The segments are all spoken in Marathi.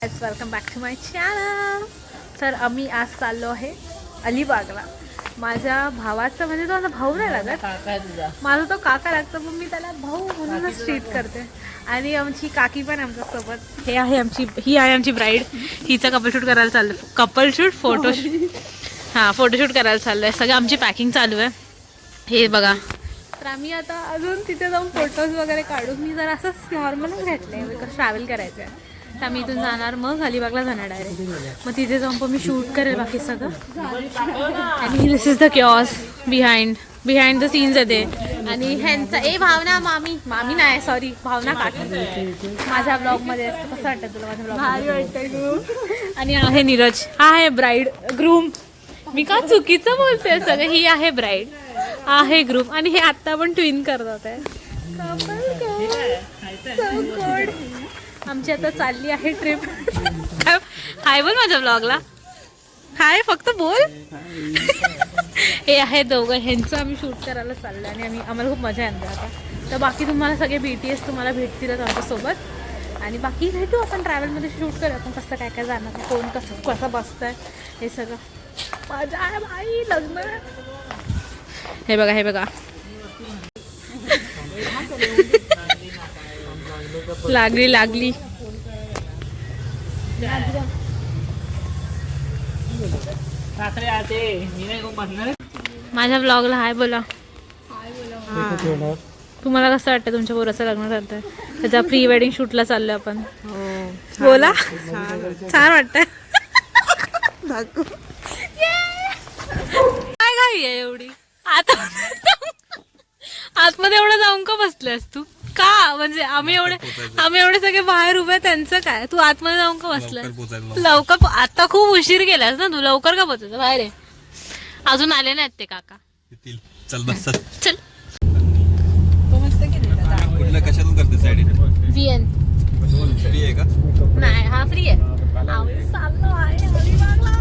Welcome back to my channel. तर आम्ही आज चाललो आहे अलिबागला. माझ्या भावाचा म्हणजे तो माझा भाऊ नाही लागत, माझा तो काका लागतो, पण मी त्याला भाऊ म्हणूनच ट्रीट करते. आणि आमची काकी पण आमच्यासोबत. ही आहे आमची ब्राईड. हिचा कपलशूट करायला चाललं. कपलशूट फोटोशूट करायला चाललं आहे. सगळं आमची पॅकिंग चालू आहे. हे बघा. तर आम्ही आता अजून तिथे जाऊन फोटोज वगैरे काढून मी जरा असंच नॉर्मलच घातलं आहे, बिकॉज ट्रॅव्हल करायचं आहे. तर आम्ही इथून जाणार, मग अलिबागला जाणार डायरेक्ट. मग तिथे जाऊन पण मी शूट करेल बाकी सगळं. आणि this is the chaos behind the scenes आहे ते. आणि ह्यांचा भावना मामी नाही, सॉरी, भावना काकी माझ्या ब्लॉगमध्ये असतं. कसं वाटतं तुला माझ्या ब्लॉग? आणि आहे नीरज, हा आहे ब्राईड ग्रूम. मी का चुकीचं बोलते सगळं. ही आहे ब्राईड, आहे ग्रूम. आणि हे आत्ता पण ट्विन करतात आहे. आमची आता चालली आहे ट्रिप. हाय बोल माझ्या ब्लॉगला, हाय फक्त बोल. हे आहे दोघं, ह्यांचं आम्ही शूट करायला चाललं आणि आम्हाला खूप मजा येणार आता. तर बाकी तुम्हाला सगळे BTS तुम्हाला भेटतीलच आमच्यासोबत. आणि बाकी भेटू आपण ट्रॅव्हलमध्ये शूट करू. आपण कसं काय काय जाणार, कोण कसं बसतंय, हे सगळं मजा आहे भाई. लग्न हे बघा लागली. माझ्या ब्लॉगला हाय बोला. तुम्हाला कसं वाटतं तुमच्या पोराचं लग्न करतंय? त्याच्या प्री वेडिंग शूटला चाललोय आपण. बोला, छान वाटतंय. काय घाई आहे एवढी आतमध्ये एवढं जाऊन का बसलेस तू? का म्हणजे आम्ही एवढे सगळे बाहेर उभे, त्यांचं काय? तू आतमध्ये जाऊन का बसलाय? लवकर आता खूप उशीर केलास ना तू. लवकर का पोचायचं? बाहेर आहे, अजून आले नाहीत ते काका. चल बस चल. कशातून करते साईड VN फ्री आहे का? नाही, हा फ्री आहे. आम्ही चाललो आहे अलिबागला.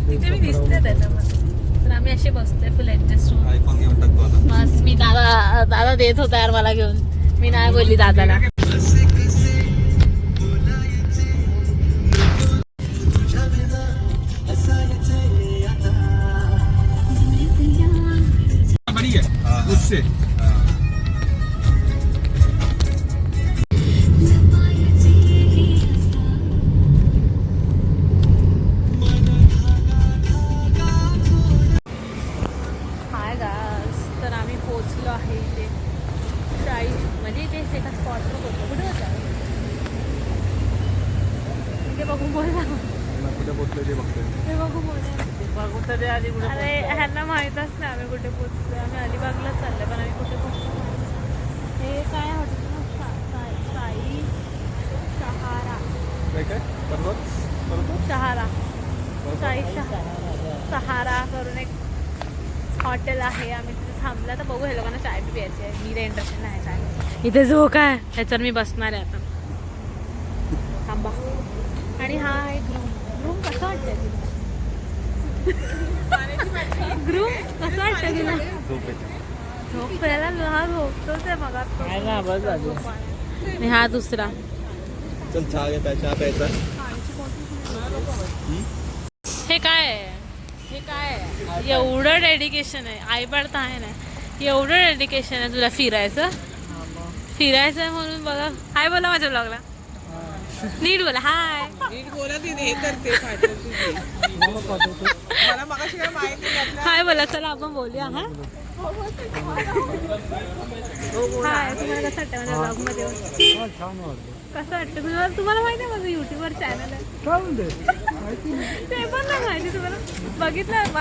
तिथे मी दिसते त्याच्यामध्ये. तर आम्ही असे बसतोय फुल ऍडजस्ट होऊन. आयफोन घेऊन टाकतो आता. बस मी दादा देत होता यार मला घेऊन. मी नाही बोलली दादाला. उससे हाय गास. तर आम्ही पोहोचलो आहे इथे म्हणजे इथे एका स्पॉटवर पोहोचलो. कुठे होता इथे? बघून बोला. कुठे पोहोचलो ते बघतोय. ते बघून बोला. अरे ह्यांना माहीतच नाही आम्ही कुठे पोहोचलो. आम्ही अलिबागला चाललो, पण आम्ही कुठे पोहोचलो. हे काय हॉटेल? साई सहारा. साई सहारा करून एक हॉटेल आहे. आम्ही तिथे थांबला. तर बघू, हे लोकांना चाय बी प्यायची आहे. मी तर इंटरेस्टेड नाही चाय. इथे जो काय ह्याच्यावर मी बसणार आहे आता. थांबा. आणि हा आहे ग्रूम कसं वाटतंय तुला? ग्रूम कसं वाटतंय तुला? झोपायला हा झोपतोच आहे मग. आणि हा दुसरा. चल चहा घेता, चहा प्यायचा. हे काय आहे? हे काय आहे? एवढं डेडिकेशन आहे. आई पडता आहे ना, एवढं डेडिकेशन आहे तुला फिरायचं आहे म्हणून. बघा, हाय बोला माझ्या ब्लॉगला. नीट बोला. हाय नीट बोला. तिने हे करते हाय बोला. चला आपण बोलूया. हा हाय. तुम्हाला कसं वाटतं माझ्या ब्लॉगमध्ये? कसं वाटतं तुम्हाला माहिती आहे माझं युट्यूबवर चॅनल आहे? ते पण नाही माहिती तुम्हाला? बघितलं,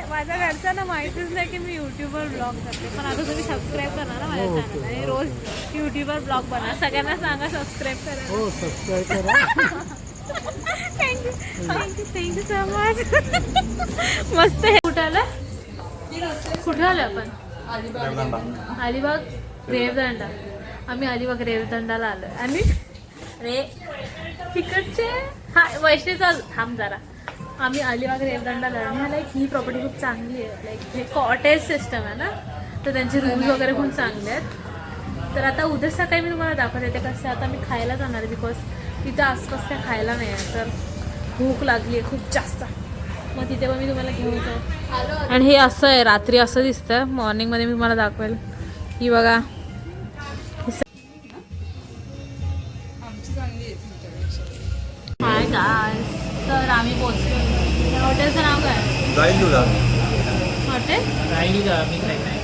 माझ्या घरच्यांना माहितीच नाही की मी युट्यूबवर ब्लॉग करते. पण आता तुम्ही सबस्क्राईब करणार ना माझ्या चॅनल आणि रोज युट्यूबवर ब्लॉग बनवा. सगळ्यांना सांगा सबस्क्राईब करा. हो, सबस्क्राईब करा. Thank you so much. मस्त. हे कुठं आलं आपण? अलिबाग रेवदंडा. आम्ही अलिबाग रेवदंडाला आलो. आणि रे तिकडचे हा वैष्णवीचा थांब जरा. आम्ही अलिबाग रेवदंडाला आणि लाईक ही प्रॉपर्टी खूप चांगली आहे. लाईक हे कॉटेज सिस्टम आहे ना, तर त्यांचे रूम्स वगैरे खूप चांगले आहेत. तर आता उद्या सकाळी मी तुम्हाला दाखवते ते कसं. आता मी खायला जाणार आहे, बिकॉज तिथं आसपास काय खायला नाही आहे, तर भूक लागली आहे खूप जास्त. मग तिथे पण मी तुम्हाला घेऊन जाऊ. आणि हे असं आहे, रात्री असं दिसतं, मॉर्निंगमध्ये मी मला दाखवेल. ही बघा, हाय गाइस. तर आम्ही पोहोचलो. या हॉटेलचं नाव काय? जाईल तुला. हॉटेल राहिली का मी काही नाही.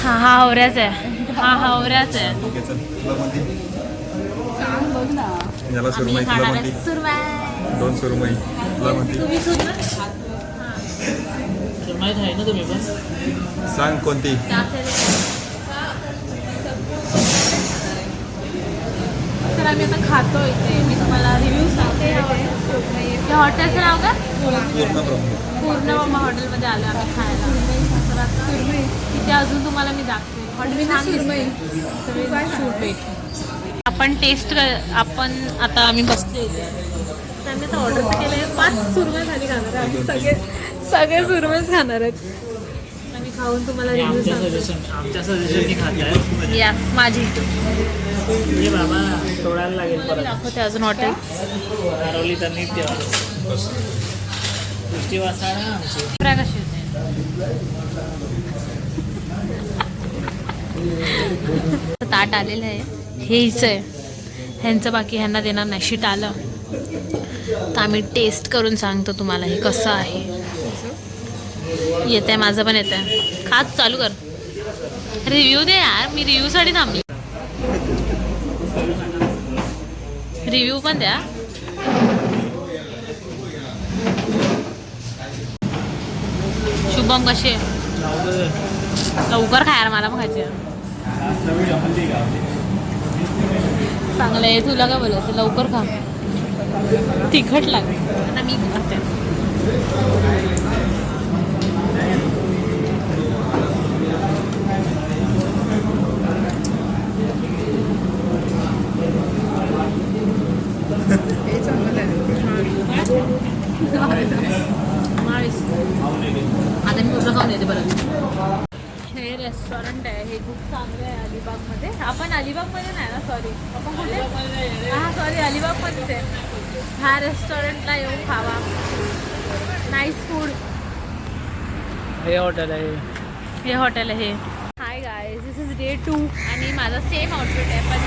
हा हावऱ्याच आहे. हा हावऱ्याच आहे. ठीक आहे, चल तुला म्हणते. बघ ना. याला आम्ही सुरमई तुला खाणार म्हणते. आहे सुरमई. 2 सुरमई तुला म्हणते. तुम्ही सुरमई तर माहीत आहे ना तुम्ही पण. सांग कोणती. तर आम्ही आता खातो इथे. मी तुम्हाला रिव्ह्यू सांगते. या हॉटेलचं नाव काय? पूर्ण ब्रह्म. पूर्ण हॉटेलमध्ये आलो आम्ही खायला. तर आता तिथे अजून तुम्हाला मी दाखते. हॉटेल छान दिसतंय. आपण टेस्ट आपण आता आम्ही बसतो इथे. तर आम्ही आता ऑर्डर केलं आहे. 5 सुरमई खाली खाणार आहे. आम्ही सगळे सुरमईच खाणार आहेत. आम्ही खाऊन तुम्हाला रिव्ह्यू सांगतो. आमच्या सजेशननी खाताय. या माझी म्हणजे बाबा तोडायला लागेल परत. दाखवते अजून हॉटेल. हरवली तर नीट ठेवा. दृष्टी वाचा ना आमची. फ्राय कशी होते? ताट आलेलं आहे. हेच आहे ह्यांचं, बाकी ह्यांना देणार नाही. शीट आलं तर आम्ही टेस्ट करून सांगतो तुम्हाला हे कसं आहे. येत आहे, माझं पण येत आहे. खात चालू कर. रिव्ह्यू दे यार, मी रिव्ह्यूसाठी थांबली. रिव्ह्यू पण द्या. शुभम कशी आहे? लवकर खायला मला पण खायची आहे. चांगलं आहे. तुला काय बोलायचं? लवकर खा. तिखट लागेल. आता मी खाते. हे चांगलं आता मी तुझं खाऊन येते परत. हे रेस्टॉरंट आहे. हे खूप चांगलं आहे अलिबागमध्ये. आपण अलिबागमध्ये नाही ना, सॉरी आपण कुठे? हां सॉरी, अलिबागमध्येच आहे. ह्या रेस्टॉरंटला येऊन खावा. Nice food. हे हॉटेल आहे. हे हॉटेल आहे. Hi guys, this is day 2 आणि माझा सेम आउटफिट आहे. पण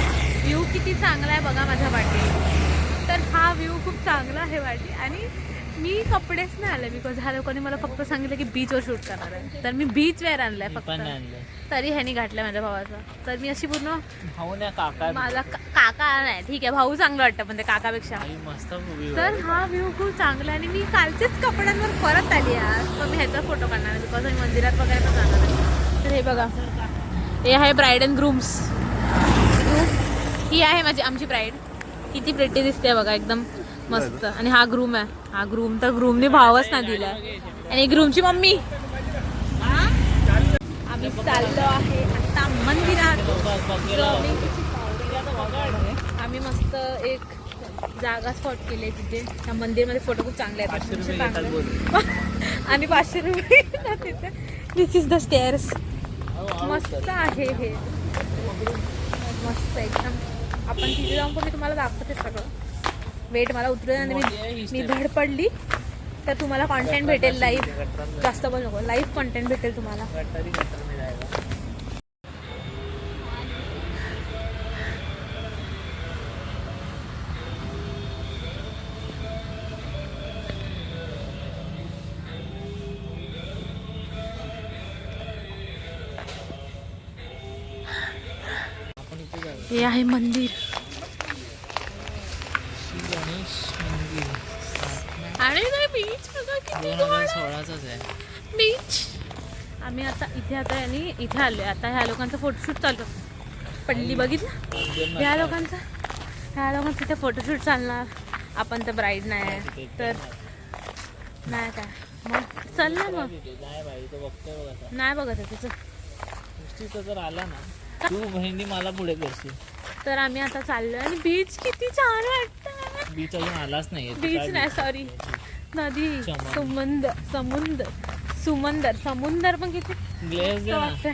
व्ह्यू किती चांगला आहे बघा माझ्या वाटी. तर हा व्ह्यू खूप चांगला आहे वाटी. आणि मी कपडेच नाही आले बिकॉज ह्या लोकांनी मला फक्त सांगितलं की बीचवर शूट करणार आहे. तर मी बीच वेअर आणलाय फक्त. तरी ह्यानी घातलं माझ्या भावाचा. तर मी अशी पूर्ण भाऊ ना काका. माझा काका नाही, ठीक आहे भाऊ चांगलं वाटतं पण ते काकापेक्षा. मस्त मूवी. तर हा व्ह्यू खूप चांगला आहे. आणि मी कालचेच कपड्यांवर परत आली आज. तर मी ह्याचा फोटो काढणार आहे बिकॉज मी मंदिरात वगैरे पण जाणार आहे. तर हे बघा, हे आहे ब्राईड अँड ग्रूम्स. ही आहे माझी आमची ब्राईड. किती प्रेटी दिसते बघा, एकदम मस्त. आणि हा ग्रूम आहे. हा ग्रूम तर ग्रूमने भावच नाही दिलाय. आणि ग्रूमची मम्मी. आम्ही चाललो आहे आता मंदिरात. आम्ही मस्त एक जागा स्पॉट केली आहे तिथे. त्या मंदिरमध्ये फोटो खूप चांगले आहेत. आणि 500 रुपये तिथे. दिस इज द स्टेअर्स. मस्त आहे हे, मस्त एकदम. आपण तिथे जाऊन पण मी तुम्हाला दाखवते सगळं. वेट मला उतरून आणि मी धड पडली तर तुम्हाला कॉन्टेंट भेटेल लाईव्ह. जास्त पण नको, लाईव्ह कॉन्टेंट भेटेल तुम्हाला. हे आहे मंदिर. आणि बीच बघा किती 2016च आहे बीच. आम्ही आता इथे आणि इथे आलोय. आता ह्या लोकांचं फोटोशूट चालू. पडली बघितलं ह्या लोकांचं तिथे फोटोशूट चालणार. आपण तर ब्राईड नाही आहे तर नाही काय मग चल ना. मग नाही बघत आहे तुझं. जर आला ना तू बहिणी मला पुढे करशील. तर आम्ही आता चाललोय आणि बीच किती छान वाटतं. बीच अजून आलाच नाही. बीच नाही सॉरी, नदी. समुंदर पण किती ग्लेस दे ना.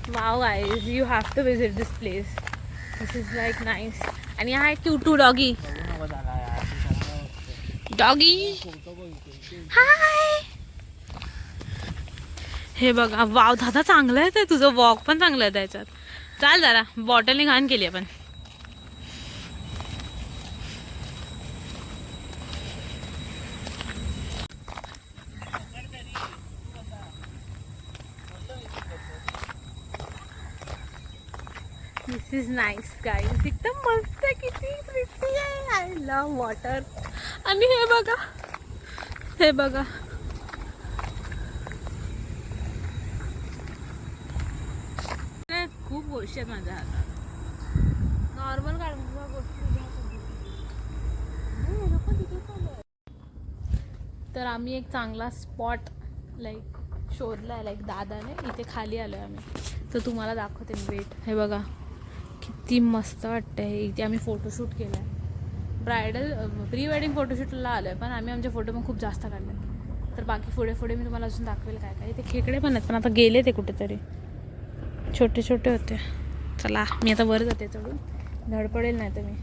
Wow guys, you have to visit this place. This is like nice. आणि हा आहे क्यूटू डॉगी. डॉगी हाय. हे बघा वाव दादा चांगलं आहे ते तुझं वॉक पण चांगलं आहे त्याच्यात. चाल जरा बॉटलने घाण केली आपण. दिस इज नाईस गाईज. एकदम मस्त आहे. किती प्रिटी आहे. I love water. आणि हे बघा हे बघा खूप गोष्टी आहेत माझ्या हातात. नॉर्मल तर आम्ही एक चांगला स्पॉट लाईक शोधला लाईक दादाने. इथे खाली आलो आहे आम्ही तर तुम्हाला दाखवते मी. वेट हे बघा किती मस्त वाटतं आहे. इथे आम्ही फोटोशूट केला आहे. ब्रायडल प्री वेडिंग फोटोशूटला आलो आहे पण आम्ही आमचे फोटो पण खूप जास्त काढले. तर बाकी पुढे पुढे मी तुम्हाला अजून दाखवेल काय काय. इथे खेकडे पण आहेत पण आता गेले ते कुठेतरी. छोटे छोटे होते. चला मी आता वर जाते चढून. धडपडेल नाही तर मी.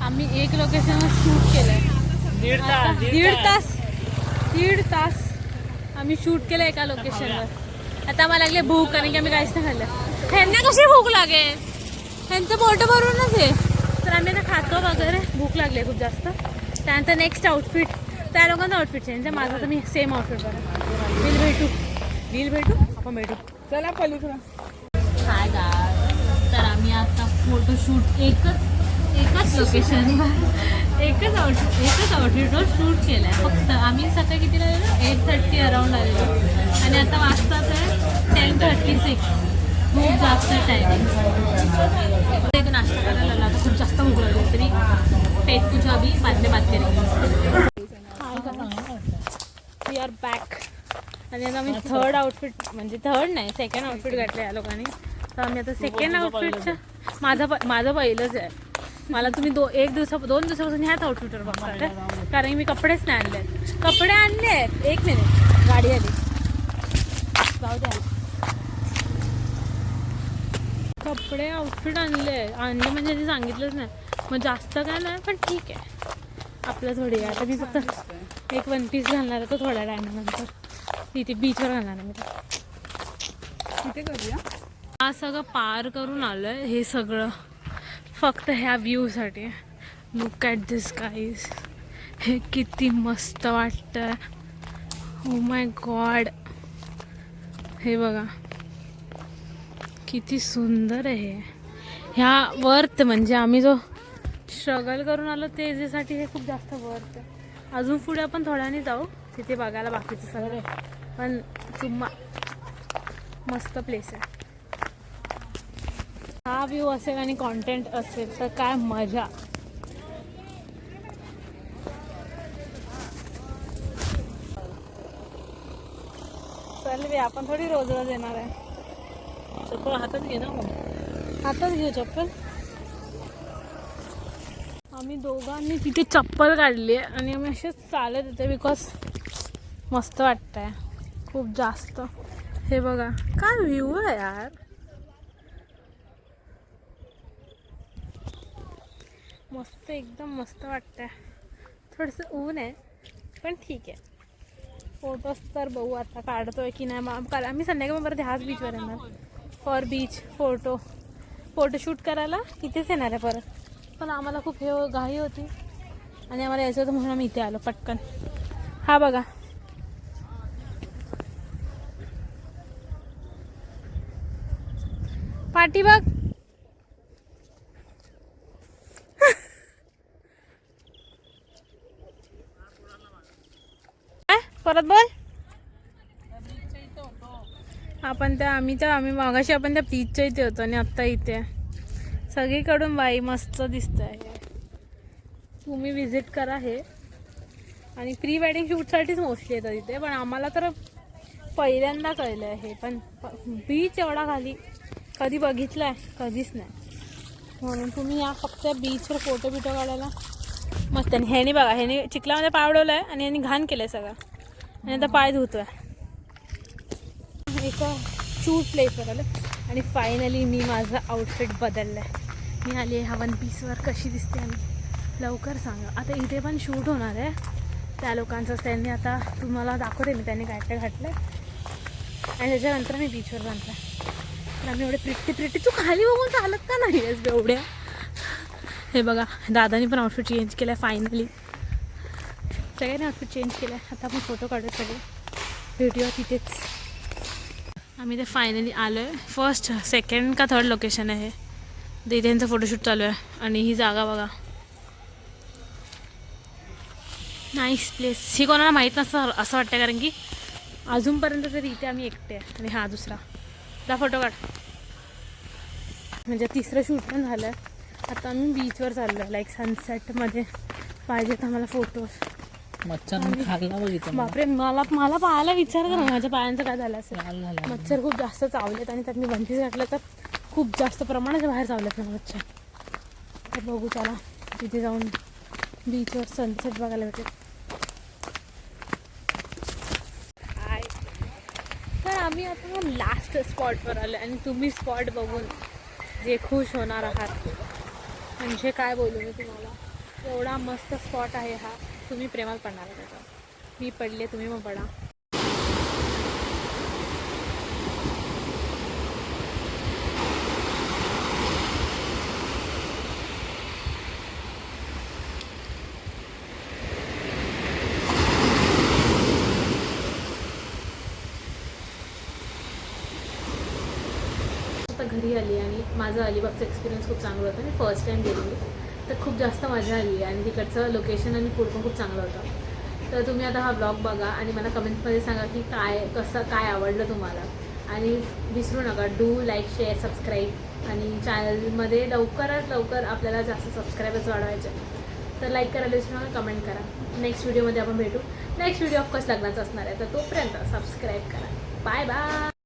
आम्ही एक लोकेशनवर शूट केलं आहे. दीड तास आम्ही शूट केलं एका लोकेशनवर. आता मला लागले भूक कारण की आम्ही काहीच नाही खाल्लं. ह्यांना कशी भूक लागेल. ह्यांचं पोट भरूनच आहे. तर आम्ही आता खातो वगैरे. भूक लागली खूप जास्त. त्यानंतर नेक्स्ट आउटफिट त्या लोकांचं आउटफिट चेंज आहे. माझं तर मी सेम आउटफिट बघा. वील भेटू आपण भेटू. चला पलीकडं. हाय गाय. तर आम्ही आता फोटोशूट एकच लोकेशनवर एकच आउटफिटवर शूट केलं आहे. फक्त आम्ही सकाळी कितीला आलेलो 8:30 अराउंड आलेलो आणि आता वाजतात आहे 10:36. खूप जास्त टायमिंग. एक नाश्ता करायला लागला. आता खूप जास्त भूक लागली तरी पेट तुझ्या अभी बातम्या बात केली. We are back. आणि आता आम्ही थर्ड आउटफिट म्हणजे थर्ड नाही सेकंड आउटफिट घातलं या लोकांनी. तर आम्ही आता सेकंड आउटफिटचं माझं पहिलंच आहे. मला तुम्ही 2 दिवसापासून ह्याच आउटफिटवर बघता कारण मी कपडेच नाही आणले. कपडे आणले आहेत. 1 मिनिट गाडी आली. जाऊ द्या. कपडे आउटफिट आणले म्हणजे त्यांनी सांगितलंच नाही. मग जास्त काय नाही पण ठीक आहे आपलं थोडी. आता मी फक्त एक 1 पीस घालणार आहे तो थोड्या टायमानंतर. तिथे बीचवर घालणार मी. इथे करूया. हा सगळं पार करून आलो आहे हे सगळं फक्त ह्या व्ह्यूसाठी. Look at this guys. हे किती मस्त वाटतं. Oh my God. हे बघा किती सुंदर आहे. ह्या वर्थ म्हणजे आम्ही जो स्ट्रगल करून आलो त्याच्यासाठी हे खूप जास्त वर्थ आहे. अजून पुढे आपण थोड्याने जाऊ तिथे बघायला बाकीचं सगळं. पण चुम्मा मस्त प्लेस आहे. हा व्ह्यू असेल आणि कॉन्टेंट असेल तर काय मजा. चल बे आपण थोडी रोज रोज येणार आहे. चप्पल हातात घे ना. हातात घेऊ चप्पल. आम्ही दोघांनी तिथे चप्पल काढली आहे आणि आम्ही असेच चालत येते बिकॉज मस्त वाटतंय खूप जास्त. हे बघा काय व्ह्यू आहे यार. मस्त एकदम मस्त वाटतंय. थोडंसं ऊन आहे पण ठीक आहे. फोटोज तर बघू आता काढतोय की नाही. मग काल आम्ही संध्याकाळी परत ह्याच बीचवर येणार फॉर बीच फोटोशूट करायला. इथेच येणार आहे परत. पण आम्हाला खूप घाई होती आणि आम्हाला यायचं होतं म्हणून आम्ही इथे आलो पटकन. हा बघा पाठी बघ. परत बोल. आम्ही मागाशी आपण त्या बीचच्या इथे होतो आणि आत्ता इथे. सगळीकडून बाई मस्त दिसत आहे. तुम्ही विजिट करा हे. आणि प्री वेडिंग शूटसाठीच मोस्टली येतात इथे. पण आम्हाला तर पहिल्यांदा कळलं आहे. पण बीच एवढा खाली कधी बघितला आहे कधीच नाही. म्हणून तुम्ही या फक्त बीचवर फोटो काढायला मस्त. आणि ह्याने बघा ह्याने चिखलामध्ये पाय उडवलं आहे आणि ह्याने घाण केलं आहे सगळं आणि आता पाय धुतोय. एका शूट प्लेसवर आलं आणि फायनली मी माझं आउटफिट बदललं आहे. मी आली ह्या 1 पीसवर. कशी दिसते आम्ही लवकर सांगा. आता इथे पण शूट होणार आहे त्या लोकांचंच. त्यांनी आता तुम्हाला दाखवते मी त्यांनी काय काय घातलं आणि त्याच्यानंतर मी बीचवर जाणार आहे. तर आम्ही एवढे प्रिट्टी तू खाली बघून चालत का नाही आहेस एवढ्या. हे बघा दादानी पण आउटफिट चेंज केलं आहे फायनली. सगळ्यांनी आउटफिट चेंज केलं आहे. आता आपण फोटो काढू सगळे. भेटूया तिथेच. आम्ही ते फायनली आलो आहे. फर्स्ट सेकंड का थर्ड लोकेशन आहे हे. इथे यांचं फोटोशूट चालू आहे आणि ही जागा बघा. Nice place. ही कोणाला माहीत नसतं असं वाटतं कारण की अजूनपर्यंत तरी इथे आम्ही एकटे आहे. आणि हा दुसरा जा फोटो काढ. म्हणजे तिसरं शूट पण झालं आहे. आता आम्ही बीचवर चाललो आहे लाईक सनसेटमध्ये पाहिजेत आम्हाला फोटोज. मच्छर खाल्ला बघितलं बापरे मला पाहायला विचार करा माझ्या पायांचं काय झालं असेल. लाल झाला. मच्छर खूप जास्त चावलेत आणि त्यात मी वनपीस घातलं तर खूप जास्त प्रमाणाच्या बाहेर चावलेत ना मच्छर. तर बघू चला तिथे जाऊन बीचवर सनसेट बघायला भेटेल. हाय. तर आम्ही आता लास्ट स्पॉटवर आलो आणि तुम्ही स्पॉट बघून जे खुश होणार आहात. म्हणजे काय बोलू मी तुम्हाला. एवढा मस्त स्पॉट आहे हा. तुम्ही प्रेमात पडणार आहे त्याचा. मी पडले तुम्ही मग पडा. आता घरी आली आणि माझं अलिबागचं एक्सपिरियन्स खूप चांगलं होतं. मी फर्स्ट टाईम गेलेली तर खूप जास्त मजा आली आणि तिकडचं लोकेशन आणि फूड पण खूप चांगलं होतं. तर तुम्ही आता हा ब्लॉग बघा आणि मला कमेंट्समध्ये सांगा की काय आवडलं तुम्हाला. आणि विसरू नका डू लाईक शेअर सबस्क्राईब. आणि चॅनलमध्ये लवकरात लवकर आपल्याला जास्त सबस्क्रायबर्स वाढवायचे. तर लाईक करायला विसरू नका, कमेंट करा. नेक्स्ट व्हिडिओमध्ये आपण भेटू. नेक्स्ट व्हिडिओ ऑफकोर्स लग्नाचा असणार आहे. तर तोपर्यंत सबस्क्राईब करा. Bye bye.